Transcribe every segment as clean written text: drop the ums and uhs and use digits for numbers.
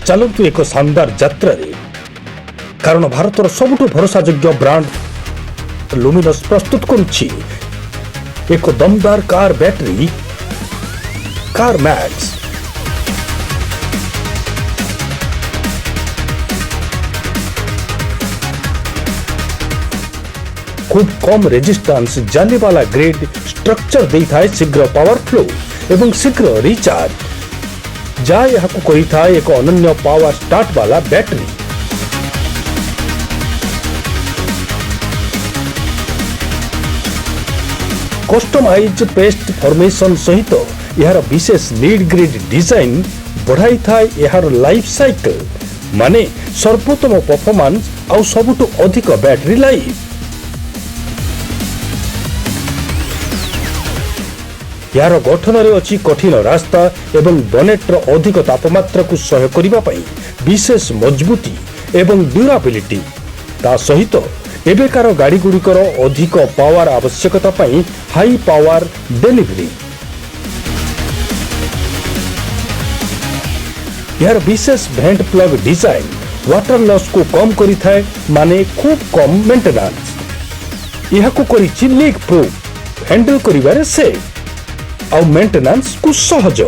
चलतु एक शानदार यात्रा रे कारण भारतर सबुठु भरोसायोग्य ब्रांड लुमिनस प्रस्तुत करुछि एक दमदार कार बैटरी कार मैक्स। खूब कम रेजिस्टेंस जाने वाला ग्रेड स्ट्रक्चर देता है शीघ्र पावर फ्लो एवं शीघ्र रिचार्ज जा यहां करिथा एक अनन्य पावर स्टार्ट वाला बैटरी। कस्टमाइज पेस्ट फॉर्मेशन सहित यार विशेष लीड ग्रिड डिजाइन बढ़ाई था यार लाइफ साइकिल माने सर्वोत्तम परफॉर्मेंस और सबुठु अधिक बैटरी लाइफ। यार गठन रे अछि कठिन रास्ता एवं बनेट रो अधिक तापमात्रा को सह्य करिबा पई विशेष मजबूती एवं ड्यूराबिलिटी ता सहित एबेकार गाड़ी गुड़िकर अधिक पावर आवश्यकता पई हाई पावर डिलीवरी। यार विशेष भेंट प्लग डिजाइन वाटर लॉस को कम करी थाए माने खूब कम मेंटेनेंस यह को करी लीक प्रूफ हैंडल करिबारे से और मेंटेनेंस को सहज।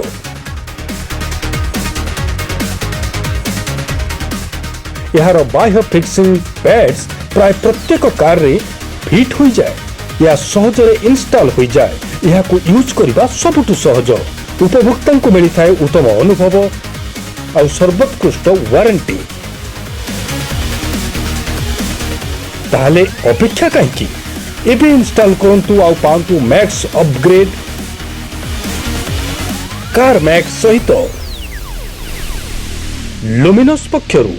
यार बाह्य फिक्सिंग पैड्स प्राय प्रत्येक कार रे फिट हो जाए या सहज रे इंस्टॉल हो जाए यह को यूज करिबा सबुठु सहज। उपभोक्ता को मिली थाए उत्तम अनुभव और सर्वोत्कृष्ट वारंटी। ताहले अपेक्षा काहेकि एबे इंस्टॉल करंतु आ पांतु मैक्स अपग्रेड कार मैक्स सहित लुमिनस पक्षरु।